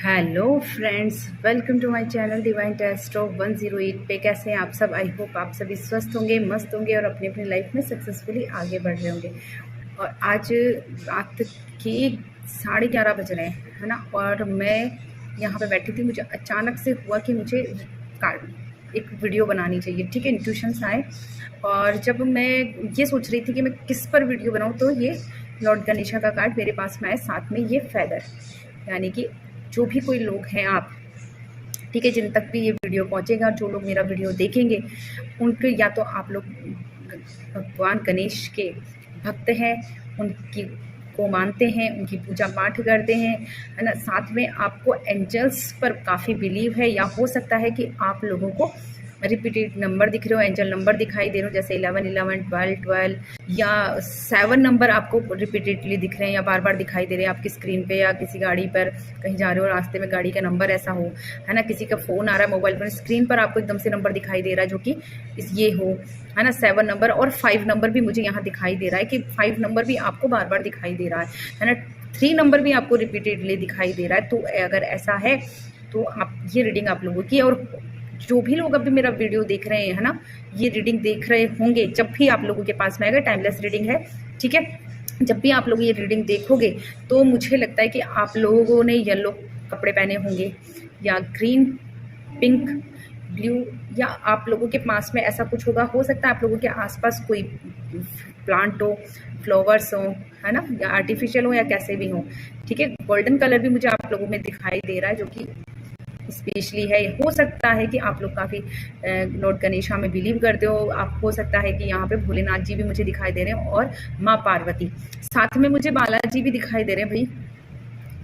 Hello friends, welcome to my channel divine taste of 108 पे। कैसे हैं आप सब? आई होप आप सभी स्वस्थ होंगे, मस्त होंगे और अपनी अपनी लाइफ में सक्सेसफुली आगे बढ़ रहे होंगे। और आज रात के 11:30 बज रहे हैं, है ना। और मैं यहाँ पे बैठी थी, मुझे अचानक से हुआ कि मुझे एक वीडियो बनानी चाहिए। ठीक है, इंट्यूशंस आए और जब मैं ये सोच रही थी कि मैं किस पर वीडियो बनाऊँ, तो ये लॉर्ड गणेशा का कार्ड मेरे पास में आए, साथ में ये फेदर। यानी कि जो भी कोई लोग हैं आप, ठीक है, जिन तक भी ये वीडियो पहुंचेगा, जो लोग मेरा वीडियो देखेंगे, उनके या तो आप लोग भगवान गणेश के भक्त हैं, उनकी को मानते हैं, उनकी पूजा पाठ करते हैं, है ना। साथ में आपको एंजल्स पर काफ़ी बिलीव है, या हो सकता है कि आप लोगों को रिपीटेड नंबर दिख रहे हो, एंजल नंबर दिखाई दे रहे हो, जैसे 11 11 12 12 या 7 नंबर आपको रिपीटेडली दिख रहे हैं या बार बार दिखाई दे रहे हैं आपकी स्क्रीन पे, या किसी गाड़ी पर कहीं जा रहे हो, रास्ते में गाड़ी का नंबर ऐसा हो, है ना। किसी का फ़ोन आ रहा है मोबाइल पर, स्क्रीन पर आपको एकदम से नंबर दिखाई दे रहा है जो कि ये हो, है ना। 7 नंबर और 5 नंबर भी मुझे यहाँ दिखाई दे रहा है कि 5 नंबर भी आपको बार बार दिखाई दे रहा है ना। 3 नंबर भी आपको रिपीटेडली दिखाई दे रहा है। तो अगर ऐसा है तो आप ये रीडिंग आप लोगों की, और जो भी लोग अभी मेरा वीडियो देख रहे हैं, है ना, ये रीडिंग देख रहे होंगे, जब भी आप लोगों के पास में आएगा, टाइमलेस रीडिंग है, ठीक है। जब भी आप लोग ये रीडिंग देखोगे तो मुझे लगता है कि आप लोगों ने येलो कपड़े पहने होंगे, या ग्रीन, पिंक, ब्लू, या आप लोगों के पास में ऐसा कुछ होगा। हो सकता है आप लोगों के आसपास कोई प्लांट हो, फ्लावर्स हो, है ना, या आर्टिफिशियल हो या कैसे भी हो, ठीक है। गोल्डन कलर भी मुझे आप लोगों में दिखाई दे रहा है, जो कि स्पेशली है। हो सकता है कि आप लोग काफ़ी लॉर्ड गणेशा में बिलीव करते हो। आप हो सकता है कि यहाँ पे भोलेनाथ जी भी मुझे दिखाई दे रहे हैं, और माँ पार्वती, साथ में मुझे बालाजी भी दिखाई दे रहे हैं भाई,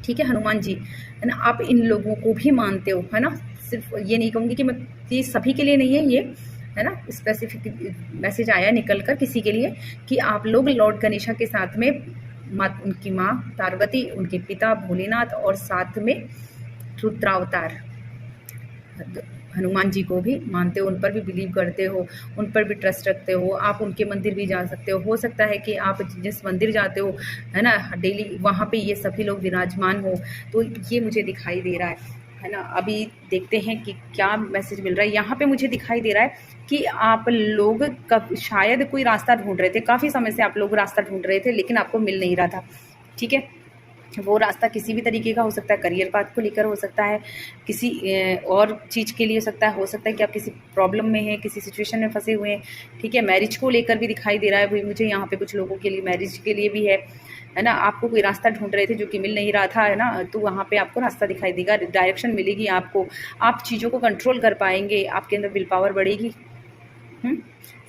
ठीक है, हनुमान जी, है ना। आप इन लोगों को भी मानते हो, है ना। सिर्फ ये नहीं कहूँगी कि मैं, ये सभी के लिए नहीं है ये, है ना। स्पेसिफिक मैसेज आया निकल कर किसी के लिए कि आप लोग लॉर्ड गणेशा के साथ में उनकी माँ पार्वती, उनके पिता भोलेनाथ, और साथ में रुद्रावतार हनुमान जी को भी मानते हो, उन पर भी बिलीव करते हो, उन पर भी ट्रस्ट रखते हो। आप उनके मंदिर भी जा सकते हो सकता है कि आप जिस मंदिर जाते हो, है ना, डेली वहाँ पे ये सभी लोग विराजमान हो। तो ये मुझे दिखाई दे रहा है ना। अभी देखते हैं कि क्या मैसेज मिल रहा है। यहाँ पे मुझे दिखाई दे रहा है कि आप लोग शायद कोई रास्ता ढूंढ रहे थे, काफ़ी समय से आप लोग रास्ता ढूंढ रहे थे, लेकिन आपको मिल नहीं रहा था, ठीक है। वो रास्ता किसी भी तरीके का हो सकता है, करियर पाथ को लेकर हो सकता है, किसी और चीज़ के लिए हो सकता है कि आप किसी प्रॉब्लम में हैं, किसी सिचुएशन में फंसे हुए हैं, ठीक है। मैरिज को लेकर भी दिखाई दे रहा है भाई मुझे यहाँ पे, कुछ लोगों के लिए मैरिज के लिए भी है ना। आपको कोई रास्ता ढूंढ रहे थे जो कि मिल नहीं रहा था, है ना, तो वहाँ पे आपको रास्ता दिखाई देगा, डायरेक्शन मिलेगी आपको, आप चीज़ों को कंट्रोल कर पाएंगे, आपके अंदर विल पावर बढ़ेगी,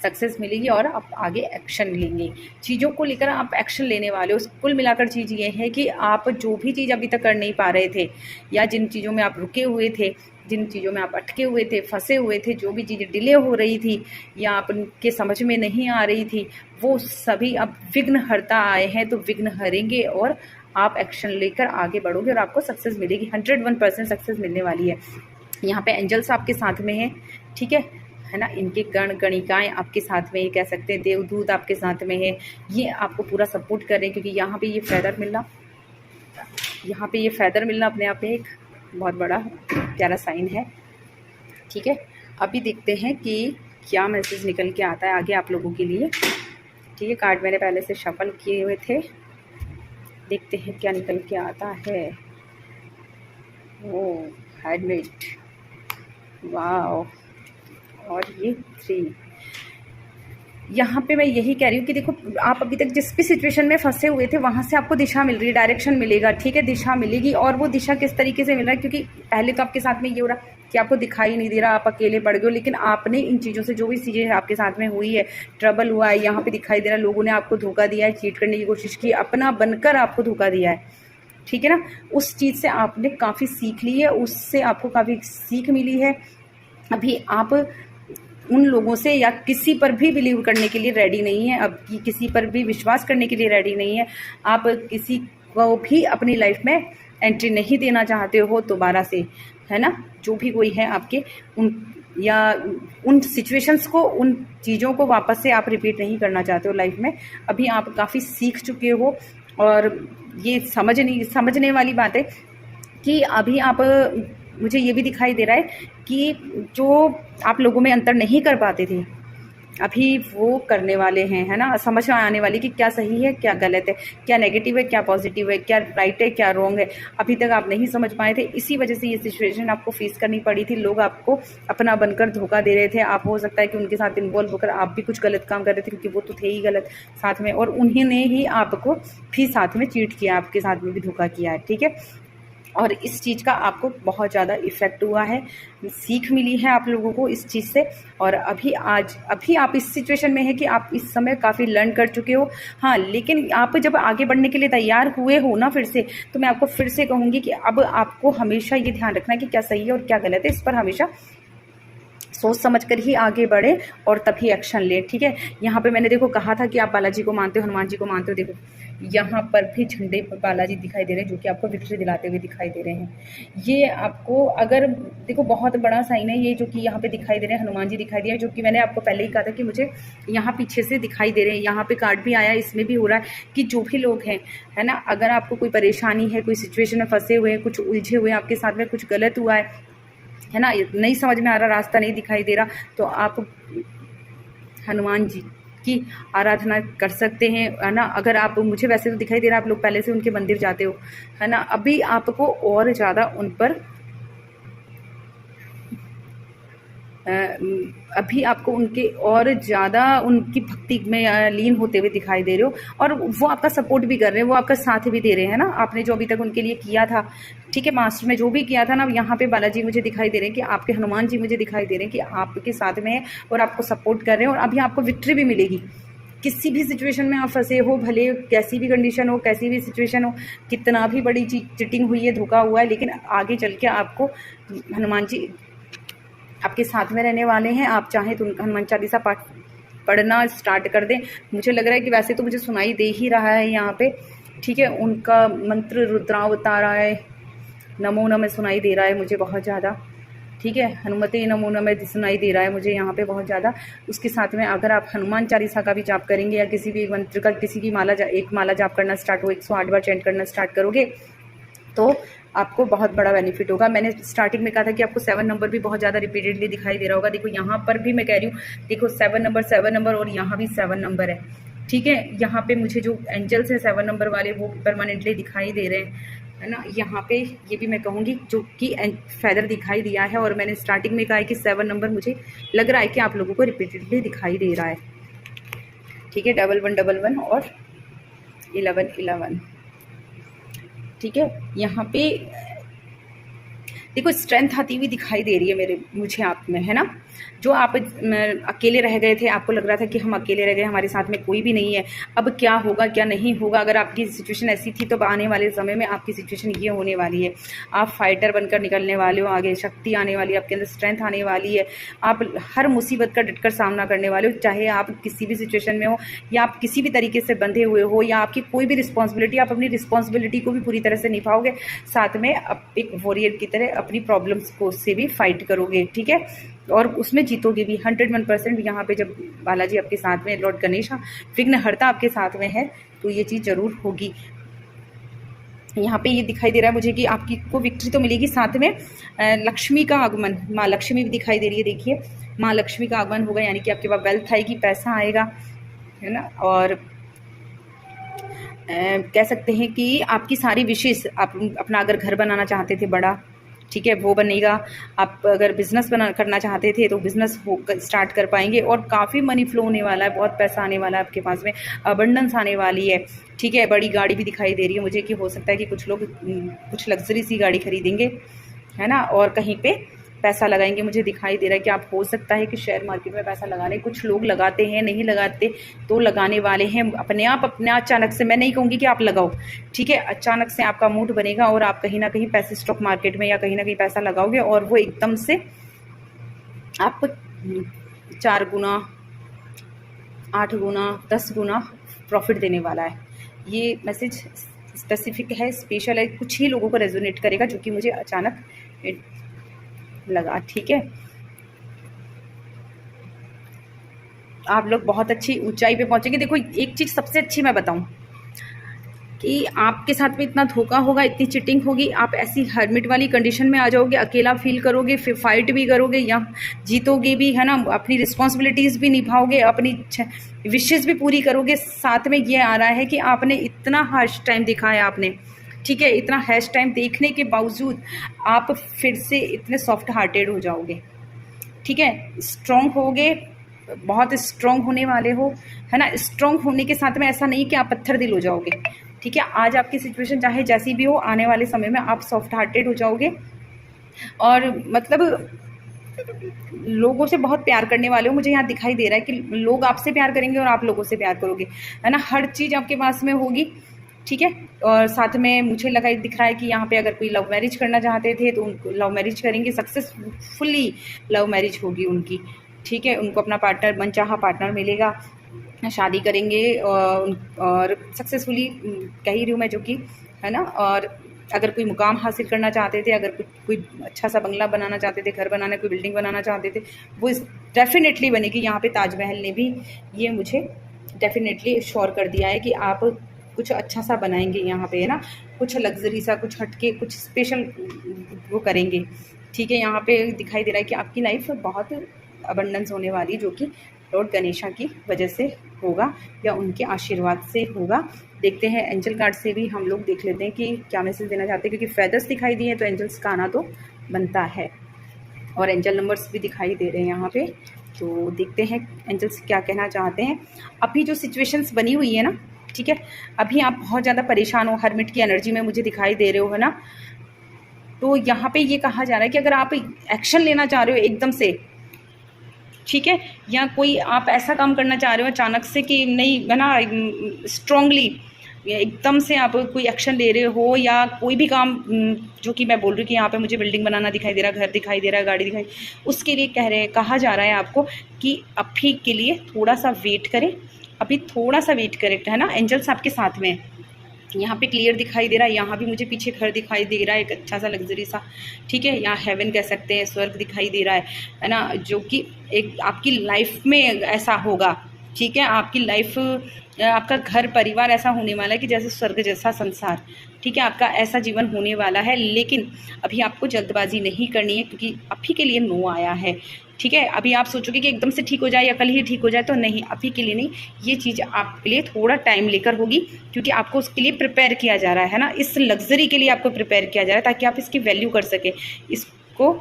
सक्सेस मिलेगी, और आप आगे एक्शन लेंगे, चीज़ों को लेकर आप एक्शन लेने वाले हो। कुल मिलाकर चीज़ ये है कि आप जो भी चीज़ अभी तक कर नहीं पा रहे थे, या जिन चीज़ों में आप रुके हुए थे, जिन चीज़ों में आप अटके हुए थे, फंसे हुए थे, जो भी चीज़ें डिले हो रही थी या आपके समझ में नहीं आ रही थी, वो सभी अब विघ्न हरता आए हैं। तो विघ्न हरेंगे और आप एक्शन लेकर आगे बढ़ोगे और आपको सक्सेस मिलेगी, 101% सक्सेस मिलने वाली है। यहाँ पे एंजल्स आपके साथ में हैं, ठीक है ना। इनके गण गणिकाएँ आपके साथ में, कह सकते हैं देवदूत आपके साथ में है, ये आपको पूरा सपोर्ट कर रहे हैं। क्योंकि यहाँ पे ये फेदर मिलना, यहाँ पे ये फेदर मिलना अपने आप में एक बहुत बड़ा प्यारा साइन है, ठीक है। अभी देखते हैं कि क्या मैसेज निकल के आता है आगे आप लोगों के लिए, ठीक है। कार्ड मैंने पहले से शफल किए हुए थे, देखते हैं क्या निकल के आता है। ओह, हैडमेट, वाह, और ये 3। यहाँ पे मैं यही कह रही हूँ कि देखो, आप अभी तक जिस भी सिचुएशन में फंसे हुए थे, वहाँ से आपको दिशा मिल रही है, डायरेक्शन मिलेगा, ठीक है, दिशा मिलेगी। और वो दिशा किस तरीके से मिल रहा है, क्योंकि पहले तो आपके साथ में ये हो रहा कि आपको दिखाई नहीं दे रहा, आप अकेले पड़ गए हो, लेकिन आपने इन चीज़ों से, जो भी चीज़ें आपके साथ में हुई है, ट्रबल हुआ है, यहाँ पे दिखाई दे रहा है लोगों ने आपको धोखा दिया है, चीट करने की कोशिश की, अपना बनकर आपको धोखा दिया है, ठीक है ना। उस चीज़ से आपने काफ़ी सीख ली है, उससे आपको काफ़ी सीख मिली है। अभी आप उन लोगों से या किसी पर भी बिलीव करने के लिए रेडी नहीं है, अब किसी पर भी विश्वास करने के लिए रेडी नहीं है। आप किसी को भी अपनी लाइफ में एंट्री नहीं देना चाहते हो दोबारा से, है ना। जो भी कोई है आपके, उन या उन सिचुएशंस को, उन चीज़ों को वापस से आप रिपीट नहीं करना चाहते हो लाइफ में। अभी आप काफ़ी सीख चुके हो, और ये समझने वाली बात है कि अभी आप मुझे ये भी दिखाई दे रहा है कि जो आप लोगों में अंतर नहीं कर पाते थे, अभी वो करने वाले हैं, है ना? समझ में आने वाली कि क्या सही है, क्या गलत है, क्या नेगेटिव है, क्या पॉजिटिव है, क्या राइट है, क्या रॉन्ग है। अभी तक आप नहीं समझ पाए थे, इसी वजह से ये सिचुएशन आपको फेस करनी पड़ी थी। लोग आपको अपना बनकर धोखा दे रहे थे। आप हो सकता है कि उनके साथ इन्वॉल्व होकर आप भी कुछ गलत काम कर रहे थे, क्योंकि वो तो थे ही गलत साथ में, और उन्होंने ही आपको भी साथ में चीट किया, आपके साथ में भी धोखा किया है, ठीक है? और इस चीज़ का आपको बहुत ज़्यादा इफ़ेक्ट हुआ है, सीख मिली है आप लोगों को इस चीज़ से। और अभी आप इस सिचुएशन में है कि आप इस समय काफ़ी लर्न कर चुके हो। हाँ, लेकिन आप जब आगे बढ़ने के लिए तैयार हुए हो ना फिर से, तो मैं आपको फिर से कहूँगी कि अब आपको हमेशा ये ध्यान रखना है कि क्या सही है और क्या गलत है। इस पर हमेशा सोच समझ कर ही आगे बढ़े और तभी एक्शन ले, ठीक है? यहाँ पे मैंने देखो कहा था कि आप बालाजी को मानते हो, हनुमान जी को मानते हो। देखो यहाँ पर भी झंडे पर बालाजी दिखाई दे रहे हैं, जो कि आपको विक्ट्री दिलाते हुए दिखाई दे रहे हैं। ये आपको अगर देखो बहुत बड़ा साइन है ये, जो कि यहाँ पे दिखाई दे रहे हैं, हनुमान जी दिखाई दे रहे हैं, जो कि मैंने आपको पहले ही कहा था कि मुझे यहाँ पीछे से दिखाई दे रहे हैं। यहाँ पे कार्ड भी आया, इसमें भी हो रहा है कि जो भी लोग हैं, है ना, अगर आपको कोई परेशानी है, कोई सिचुएशन में फंसे हुए हैं, कुछ उलझे हुए हैं, आपके साथ में कुछ गलत हुआ है ना, नहीं समझ में आ रहा, रास्ता नहीं दिखाई दे रहा, तो आप हनुमान जी की आराधना कर सकते हैं, है ना? अगर आप, मुझे वैसे तो दिखाई दे रहा है आप लोग पहले से उनके मंदिर जाते हो, है ना? अभी आपको और ज़्यादा उन पर अभी आपको उनके और ज़्यादा उनकी भक्ति में लीन होते हुए दिखाई दे रहे हो, और वो आपका सपोर्ट भी कर रहे हैं, वो आपका साथ भी दे रहे हैं ना, आपने जो अभी तक उनके लिए किया था, ठीक है? मास्टर में जो भी किया था ना, यहाँ पे बालाजी मुझे दिखाई दे रहे हैं कि आपके हनुमान जी मुझे दिखाई दे रहे हैं कि आपके साथ में है और आपको सपोर्ट कर रहे हैं, और अभी आपको विक्ट्री भी मिलेगी। किसी भी सिचुएशन में आप फंसे हो, भले कैसी भी कंडीशन हो, कैसी भी सिचुएशन हो, कितना भी बड़ी चिटिंग हुई है, धोखा हुआ है, लेकिन आगे चल के आपको हनुमान जी आपके साथ में रहने वाले हैं। आप चाहें तो उनका हनुमान चालीसा पाठ पढ़ना स्टार्ट कर दें। मुझे लग रहा है कि वैसे तो मुझे सुनाई दे ही रहा है यहाँ पे, ठीक है? उनका मंत्र रुद्रावताराय नमो नमः सुनाई दे रहा है मुझे बहुत ज़्यादा, ठीक है? हनुमते नमो नमः सुनाई दे रहा है मुझे यहाँ पे बहुत ज़्यादा। उसके साथ में अगर आप हनुमान चालीसा का भी जाप करेंगे, या किसी भी मंत्र का, किसी की एक माला जाप करना स्टार्ट हो, 108 बार चैंट करना स्टार्ट करोगे, तो आपको बहुत बड़ा बेनिफिट होगा। मैंने स्टार्टिंग में कहा था कि आपको 7 नंबर भी बहुत ज़्यादा रिपीटेडली दिखाई दे रहा होगा। देखो यहाँ पर भी मैं कह रही हूँ, देखो 7 नंबर और यहाँ भी 7 नंबर है, ठीक है? यहाँ पे मुझे जो एंजल्स हैं 7 नंबर वाले, वो परमानेंटली दिखाई दे रहे हैं, है ना? यहाँ पे ये भी मैं कहूँगी, जो कि फेदर दिखाई दिया है, और मैंने स्टार्टिंग में कहा है कि 7 नंबर मुझे लग रहा है कि आप लोगों को रिपीटेडली दिखाई दे रहा है, ठीक है? 1111 और 1111, ठीक है? यहाँ पे देखो स्ट्रेंथ आती हुई दिखाई दे रही है मुझे आप में, है ना? जो आप अकेले रह गए थे, आपको लग रहा था कि हम अकेले रह गए, हमारे साथ में कोई भी नहीं है, अब क्या होगा क्या नहीं होगा। अगर आपकी सिचुएशन ऐसी थी, तो आने वाले समय में आपकी सिचुएशन ये होने वाली है, आप फाइटर बनकर निकलने वाले हो, आगे शक्ति आने वाली है, आपके अंदर स्ट्रेंथ आने वाली है, आप हर मुसीबत का डटकर सामना करने वाले हो, चाहे आप किसी भी सिचुएशन में हो, या आप किसी भी तरीके से बंधे हुए हो, या आपकी कोई भी रिस्पॉन्सिबिलिटी, आप अपनी रिस्पॉन्सिबिलिटी को भी पूरी तरह से निभाओगे, साथ में आप एक वॉरियर की तरह अपनी प्रॉब्लम्स को से भी फाइट करोगे, ठीक है? और उसमें जीतोगे भी 101%। यहाँ पे जब बालाजी आपके साथ में, लॉर्ड गणेश विघ्नहर्ता आपके साथ में है, तो ये चीज़ जरूर होगी। यहाँ पे ये दिखाई दे रहा है मुझे कि आपकी को विक्ट्री तो मिलेगी, साथ में लक्ष्मी का आगमन, माँ लक्ष्मी भी दिखाई दे रही है। देखिए माँ लक्ष्मी का आगमन होगा, यानी कि आपके पास वेल्थ आएगी, पैसा आएगा, है ना? और कह सकते हैं कि आपकी सारी विशेष, आप अपना अगर घर बनाना चाहते थे बड़ा, ठीक है, वो बनेगा। आप अगर बिज़नेस करना चाहते थे, तो बिज़नेस स्टार्ट कर पाएंगे, और काफ़ी मनी फ्लो होने वाला है, बहुत पैसा आने वाला है आपके पास में, अबंडेंस आने वाली है, ठीक है? बड़ी गाड़ी भी दिखाई दे रही है मुझे कि हो सकता है कि कुछ लोग कुछ लग्जरी सी गाड़ी खरीदेंगे, है ना? और कहीं पे पैसा लगाएंगे। मुझे दिखाई दे रहा है कि आप, हो सकता है कि शेयर मार्केट में पैसा लगाने, कुछ लोग लगाते हैं, नहीं लगाते तो लगाने वाले हैं अपने आप, अपने अचानक से। मैं नहीं कहूँगी कि आप लगाओ, ठीक है? अचानक से आपका मूड बनेगा और आप कहीं ना कहीं पैसे स्टॉक मार्केट में या कहीं ना कहीं पैसा लगाओगे, और वो एकदम से आपको 4 गुना, 8 गुना, 10 गुना प्रॉफिट देने वाला है। ये मैसेज स्पेसिफिक है, स्पेशल है, कुछ ही लोगों को रेजोनेट करेगा, जो कि मुझे अचानक लगा, ठीक है? आप लोग बहुत अच्छी ऊंचाई पे पहुंचेंगे। देखो एक चीज़ सबसे अच्छी मैं बताऊं, कि आपके साथ में इतना धोखा होगा, इतनी चिटिंग होगी, आप ऐसी हर्मिट वाली कंडीशन में आ जाओगे, अकेला फील करोगे, फिर फाइट भी करोगे या जीतोगे भी, है ना, अपनी रिस्पॉन्सिबिलिटीज़ भी निभाओगे, अपनी विशेज़ भी पूरी करोगे। साथ में ये आ रहा है कि आपने इतना हार्श टाइम दिखाया आपने, ठीक है, इतना हैश टाइम देखने के बावजूद आप फिर से इतने सॉफ्ट हार्टेड हो जाओगे, ठीक है, स्ट्रॉन्ग होगे, बहुत स्ट्रॉन्ग होने वाले हो, है ना। स्ट्रॉन्ग होने के साथ में ऐसा नहीं कि आप पत्थर दिल हो जाओगे, ठीक है। आज आपकी सिचुएशन चाहे जैसी भी हो, आने वाले समय में आप सॉफ्ट हार्टेड हो जाओगे और मतलब लोगों से बहुत प्यार करने वाले हो। मुझे यहाँ दिखाई दे रहा है कि लोग आपसे प्यार करेंगे और आप लोगों से प्यार करोगे, है ना। हर चीज़ आपके पास में होगी, ठीक है। और साथ में मुझे दिख रहा है कि यहाँ पे अगर कोई लव मैरिज करना चाहते थे तो उनको लव मैरिज करेंगे, सक्सेसफुली लव मैरिज होगी उनकी, ठीक है। उनको अपना पार्टनर, मनचाहा पार्टनर मिलेगा, शादी करेंगे और सक्सेसफुली कह ही रही हूँ मैं, जो कि, है ना। और अगर कोई मुकाम हासिल करना चाहते थे, अगर कोई अच्छा सा बंगला बनाना चाहते थे, घर बनाना, कोई बिल्डिंग बनाना चाहते थे, वो डेफिनेटली बनेगी। यहाँ पे ताजमहल ने भी ये मुझे डेफिनेटली श्योर कर दिया है कि आप कुछ अच्छा सा बनाएंगे यहाँ पे, है ना। कुछ लग्जरी सा, कुछ हटके, कुछ स्पेशल वो करेंगे, ठीक है। यहाँ पे दिखाई दे रहा है कि आपकी लाइफ बहुत अबंडेंस होने वाली, जो कि लॉर्ड गणेशा की वजह से होगा या उनके आशीर्वाद से होगा। देखते हैं एंजल कार्ड से भी हम लोग देख लेते हैं कि क्या मैसेज देना चाहते हैं, क्योंकि फेदर्स दिखाई दिए हैं तो एंजल्स का आना तो बनता है, और एंजल नंबर्स भी दिखाई दे रहे हैं यहाँ पे। तो देखते हैं एंजल्स क्या कहना चाहते हैं। अभी जो सिचुएशंस बनी हुई है ना, ठीक है, अभी आप बहुत ज़्यादा परेशान हो, हर्मिट की एनर्जी में मुझे दिखाई दे रहे हो, है ना। तो यहाँ पे ये कहा जा रहा है कि अगर आप एक्शन लेना चाह रहे हो एकदम से, ठीक है, या कोई आप ऐसा काम करना चाह रहे हो अचानक से कि नहीं, है ना, स्ट्रांगली एकदम से आप कोई एक्शन ले रहे हो, या कोई भी काम, जो कि मैं बोल रही हूँ कि यहाँ पे मुझे बिल्डिंग बनाना दिखाई दे रहा है, घर दिखाई दे रहा है, गाड़ी दिखाई, उसके लिए कहा जा रहा है आपको कि अभी के लिए थोड़ा सा वेट करें, अभी थोड़ा सा वेट करें, है ना। एंजल्स आपके साथ में है, यहाँ पे क्लियर दिखाई दे रहा है। यहाँ भी मुझे पीछे घर दिखाई दे रहा है, एक अच्छा सा लग्जरी सा, ठीक है। यहाँ हेवन कह सकते हैं, स्वर्ग दिखाई दे रहा है ना, जो कि एक आपकी लाइफ में ऐसा होगा, ठीक है। आपकी लाइफ, आपका घर परिवार ऐसा होने वाला है कि जैसे स्वर्ग जैसा संसार, ठीक है। आपका ऐसा जीवन होने वाला है, लेकिन अभी आपको जल्दबाजी नहीं करनी है, क्योंकि अभी के लिए नो आया है, ठीक है। अभी आप सोचोगे कि एकदम से ठीक हो जाए या कल ही ठीक हो जाए, तो नहीं, अभी के लिए नहीं। ये चीज़ आपके लिए थोड़ा टाइम लेकर होगी, क्योंकि आपको उसके लिए प्रिपेयर किया जा रहा है ना। इस लग्जरी के लिए आपको प्रिपेयर किया जा रहा है ताकि आप इसकी वैल्यू कर सकें, इसको,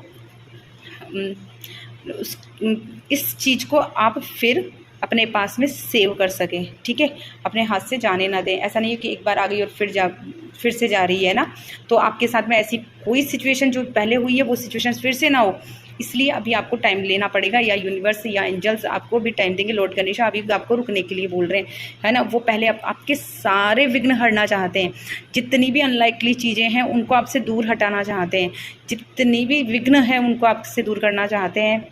इस चीज़ को आप फिर अपने पास में सेव कर सकें, ठीक है। अपने हाथ से जाने ना दें। ऐसा नहीं है कि एक बार आ गई और फिर से जा रही है ना। तो आपके साथ में ऐसी कोई सिचुएशन जो पहले हुई है वो सिचुएशन फिर से ना हो, इसलिए अभी आपको टाइम लेना पड़ेगा, या यूनिवर्स या एंजल्स आपको भी टाइम देंगे। लॉर्ड गणेशा अभी आपको रुकने के लिए बोल रहे हैं, है ना। वो पहले आपके सारे विघ्न हटना चाहते हैं, जितनी भी अनलाइकली चीज़ें हैं उनको आपसे दूर हटाना चाहते हैं, जितनी भी विघ्न है उनको आपसे दूर करना चाहते हैं।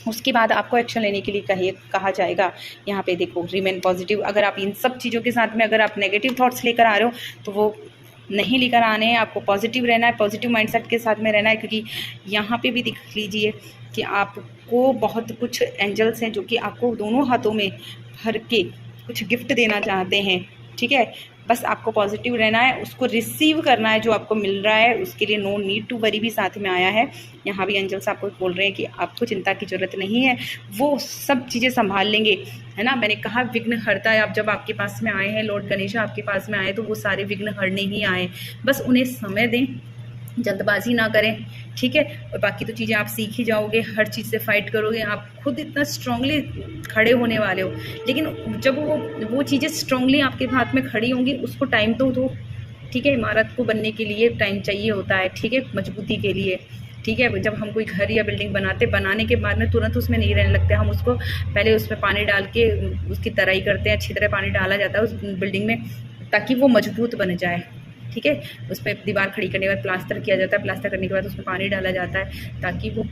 उसके बाद आपको एक्शन लेने के लिए कहा जाएगा। यहाँ पे देखो, रिमेन पॉजिटिव। अगर आप इन सब चीज़ों के साथ में अगर आप नेगेटिव थॉट्स लेकर आ रहे हो तो वो नहीं लेकर आने हैं, आपको पॉजिटिव रहना है, पॉजिटिव माइंडसेट के साथ में रहना है। क्योंकि यहाँ पे भी देख लीजिए कि आपको बहुत कुछ एंजल्स हैं जो कि आपको दोनों हाथों में भर के कुछ गिफ्ट देना चाहते हैं, ठीक है। बस आपको पॉजिटिव रहना है, उसको रिसीव करना है जो आपको मिल रहा है, उसके लिए नो नीड टू वरी भी साथ में आया है। यहाँ भी एंजल्स आपको बोल रहे हैं कि आपको चिंता की ज़रूरत नहीं है, वो सब चीज़ें संभाल लेंगे, है ना। मैंने कहा विघ्न हरता है। आप जब आपके पास में आए हैं, लॉर्ड गणेशा आपके पास में आए, तो वो सारे विघ्न हरने ही आए। बस उन्हें समय दें, जल्दबाजी ना करें, ठीक है। और बाकी तो चीज़ें आप सीख ही जाओगे, हर चीज़ से फाइट करोगे, आप खुद इतना स्ट्रांगली खड़े होने वाले हो। लेकिन जब वो चीज़ें स्ट्रांगली आपके हाथ में खड़ी होंगी, उसको टाइम तो दो, ठीक है। इमारत को बनने के लिए टाइम चाहिए होता है, ठीक है, मजबूती के लिए, ठीक है। जब हम कोई घर या बिल्डिंग बनाने के बाद में तुरंत उसमें नहीं रहने लगते, हम उसको पहले उसमें पानी डाल के उसकी तराई करते हैं, अच्छी तरह पानी डाला जाता है उस बिल्डिंग में, ताकि वो मजबूत बन जाए, ठीक है। उस पर दीवार खड़ी करने के बाद प्लास्टर किया जाता है, प्लास्टर करने के बाद उसमें पानी डाला जाता है ताकि वो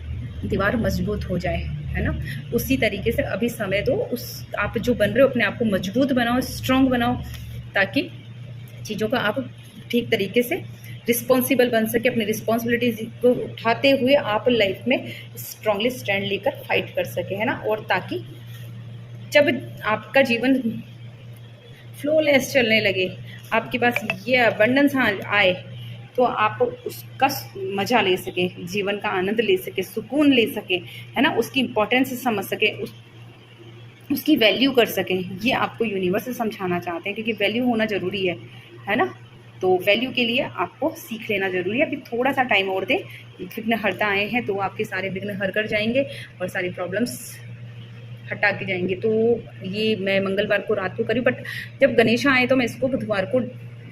दीवार मजबूत हो जाए, है ना। उसी तरीके से अभी समय दो, आप जो बन रहे हो अपने आप को मजबूत बनाओ, स्ट्रॉन्ग बनाओ, ताकि चीज़ों का आप ठीक तरीके से रिस्पॉन्सिबल बन सके, अपनी रिस्पॉन्सिबिलिटीज को उठाते हुए आप लाइफ में स्ट्रांगली स्टैंड लेकर फाइट कर सके, है ना। और ताकि जब आपका जीवन फ्लोलेस चलने लगे, आपके पास ये अबंडेंस आए तो आप उसका मज़ा ले सके, जीवन का आनंद ले सके, सुकून ले सके, है ना, उसकी इम्पोर्टेंस समझ सके, उसकी वैल्यू कर सकें। ये आपको यूनिवर्स से समझाना चाहते हैं, क्योंकि वैल्यू होना ज़रूरी है ना। तो वैल्यू के लिए आपको सीख लेना ज़रूरी है। अभी थोड़ा सा टाइम और दें, विघ्न हरता आए हैं तो आपके सारे विघ्न हर कर जाएंगे और सारी प्रॉब्लम्स हटा के जाएंगे। तो ये मैं मंगलवार को रात को करी, बट जब गणेशा आए तो मैं इसको बुधवार को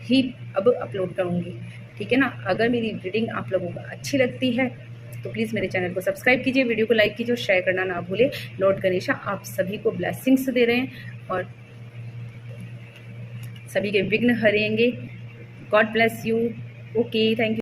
ही अब अपलोड करूँगी, ठीक है ना। अगर मेरी रीडिंग आप लोगों को अच्छी लगती है तो प्लीज़ मेरे चैनल को सब्सक्राइब कीजिए, वीडियो को लाइक कीजिए और शेयर करना ना भूलें। लॉर्ड गणेशा आप सभी को ब्लेसिंग्स दे रहे हैं और सभी के विघ्न हरेंगे। God bless you. Okay, thank you.